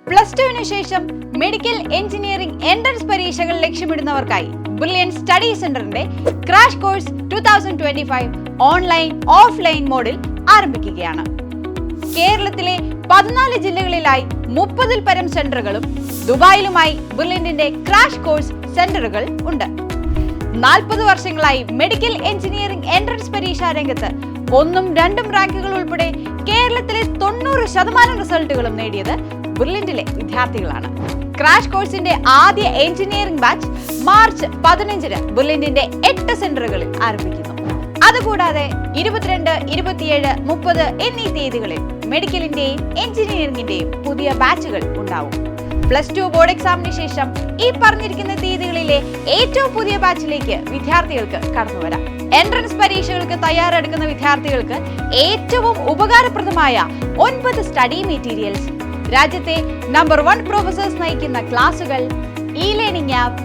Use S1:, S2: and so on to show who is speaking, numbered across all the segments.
S1: +2 ശേഷം medical engineering entrance പരീക്ഷകൾ ലക്ഷ്യമിടുന്നവർക്കായി brilliant study സെന്ററിന്റെ ക്രാഷ് കോഴ്സ് 2025 ഓൺലൈൻ ഓഫ്ലൈൻ മോഡിൽ ആരംഭിക്കുകയാണ്. കേരളത്തിലെ 14 ജില്ലകളിലായി 30-ൽ പരം സെന്ററുകളും ദുബായിലുമായി ബ്രില്യന്റിന്റെ ക്രാഷ് കോഴ്സ് സെന്ററുകൾ ഉണ്ട്. 40 വർഷങ്ങളായി മെഡിക്കൽ എഞ്ചിനീയറിംഗ് എൻട്രൻസ് പരീക്ഷാ രംഗത്ത് 1ഉം 2ഉം റാങ്കുകൾ ഉൾപ്പെടെ കേരളത്തിലെ 90% റിസൾട്ടുകളും നേടിയത് ബ്രില്യന്റിലെ വിദ്യാർത്ഥികളാണ്. ക്രാഷ് കോഴ്സിന്റെ ആദ്യ എഞ്ചിനീയറിംഗ് ബാച്ച് മാർച്ച് 15-ന് ബ്രില്യന്റിന്റെ 8 സെന്ററുകളിൽ ആരംഭിക്കുന്നു. അതുകൂടാതെ 22, 27, 30 എന്നീ തീയതികളിൽ മെഡിക്കലിന്റെയും എഞ്ചിനീയറിംഗിന്റെയും പുതിയ ബാച്ചുകൾ ഉണ്ടാവും. +2 ബോർഡ് എക്സാമിന് ശേഷം ഈ പറഞ്ഞിരിക്കുന്ന തീയതികളിലെ ഏറ്റവും പുതിയ ബാച്ചിലേക്ക് വിദ്യാർത്ഥികൾക്ക് കടന്നുവരാം. എൻട്രൻസ് പരീക്ഷകൾക്ക് തയ്യാറെടുക്കുന്ന വിദ്യാർത്ഥികൾക്ക് ഏറ്റവും ഉപകാരപ്രദമായ 9 സ്റ്റഡി മെറ്റീരിയൽസ്, രാജ്യത്തെ നമ്പർ 1 പ്രൊഫസേഴ്സ് നയിക്കുന്ന ക്ലാസുകൾ, learning app,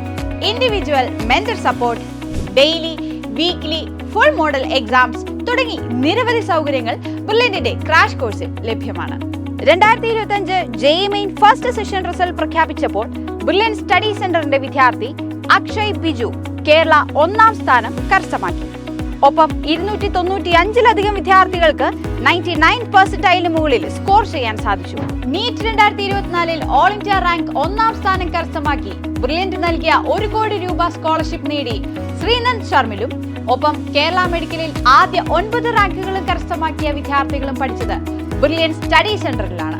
S1: individual mentor support, daily, weekly, full model exams തുടങ്ങി നിരവധി സൗകര്യങ്ങൾ ബ്രില്യന്റിന്റെ ക്രാഷ് കോഴ്സിൽ ലഭ്യമാണ്. 2025 JEE main first session result പ്രഖ്യാപിച്ചപ്പോൾ ബ്രില്യൻ സ്റ്റഡി സെന്ററിന്റെ വിദ്യാർത്ഥി അക്ഷയ് ബിജു കേരള 1ാം സ്ഥാനം കരസ്ഥമാക്കി. ഒപ്പം 295-ലധികം വിദ്യാർത്ഥികൾക്ക് 99% മുകളിൽ സ്കോർ ചെയ്യാൻ സാധിച്ചു. നീറ്റ് 2024-ൽ ഓൾ ഇന്ത്യ റാങ്ക് 1ാം സ്ഥാനം കരസ്ഥമാക്കി ബ്രില്യന്റ് നൽകിയ 1 കോടി രൂപ സ്കോളർഷിപ്പ് നേടി ശ്രീനന്ദ് ശർമിലും ഒപ്പം കേരള മെഡിക്കലിൽ ആദ്യ 9 റാങ്കുകളും കരസ്ഥമാക്കിയ വിദ്യാർത്ഥികളും പഠിച്ചത് ബ്രില്യൻ സ്റ്റഡി സെന്ററിലാണ്.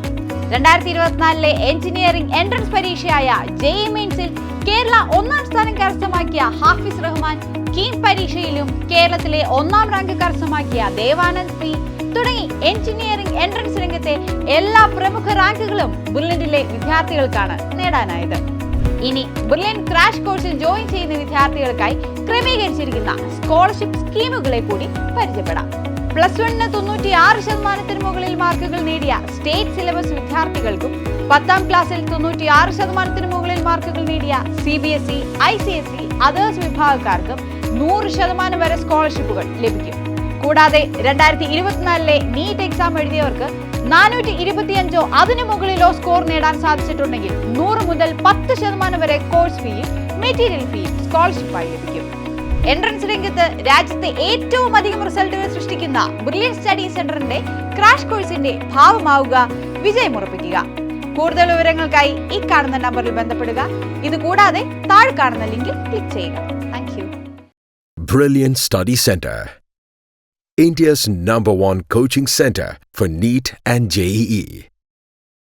S1: 2024-ലെ എഞ്ചിനീയറിംഗ് എൻട്രൻസ് പരീക്ഷയായ JEE മെയിൻസിൽ കേരള 1ാം സ്ഥാനം കരസ്ഥമാക്കിയ ഹാഫിസ് റഹ്മാൻ, കീം പരീക്ഷയിലും കേരളത്തിലെ 1ാം റാങ്ക് കരസ്ഥമാക്കിയ ദേവാനന്ദ് പി തുടങ്ങി എഞ്ചിനീയറിംഗ് എൻട്രൻസ് രംഗത്തെ എല്ലാ പ്രമുഖ റാങ്കുകളും ബ്രില്യന്റിലെ വിദ്യാർത്ഥികൾക്കാണ് നേടാനായത്. ഇനി ബ്രില്യൻ ക്രാഷ് കോഴ്സിൽ ജോയിൻ ചെയ്യുന്ന വിദ്യാർത്ഥികൾക്കായി ക്രമീകരിച്ചിരിക്കുന്ന സ്കോളർഷിപ്പ് സ്കീമുകളെ കൂടി പരിചയപ്പെടാം. +1-ന് 96% മുകളിൽ മാർക്കുകൾ നേടിയ സ്റ്റേറ്റ് സിലബസ് വിദ്യാർത്ഥികൾക്കും 10ാം ക്ലാസ്സിൽ 96% മുകളിൽ മാർക്കുകൾ നേടിയ CBSE, ICSE, അതേഴ്സ് വിഭാഗക്കാർക്കും 100% വരെ സ്കോളർഷിപ്പുകൾ ലഭിക്കും. കൂടാതെ 2024-ലെ നീറ്റ് എക്സാം എഴുതിയവർക്ക് 425 അതിനു മുകളിലോ സ്കോർ നേടാൻ സാധിച്ചിട്ടുണ്ടെങ്കിൽ 100 മുതൽ 10% വരെ കോഴ്സ് ഫീയും മെറ്റീരിയൽ ഫീയും സ്കോളർഷിപ്പായി ലഭിക്കും. എൻട്രൻസ് രംഗത്ത് രാജ്യത്തെ ഏറ്റവും അധികം റിസൾട്ടുകൾ സൃഷ്ടിക്കുന്ന ബ്രില്യൻ സ്റ്റഡി സെന്ററിന്റെ ക്രാഷ് കോഴ്സിന്റെ ഭാഗമാവുക, വിജയമുറപ്പിക്കുക. കൂടുതൽ വിവരങ്ങൾക്കായി ഈ കാണുന്ന നമ്പറിൽ ബന്ധപ്പെടുക. ഇത് കൂടാതെ താഴെ കാണുന്ന ലിങ്കിൽ ക്ലിക്ക് ചെയ്യുക. Thank you.
S2: Brilliant Study Center, India's #1 coaching center for NEET and JEE.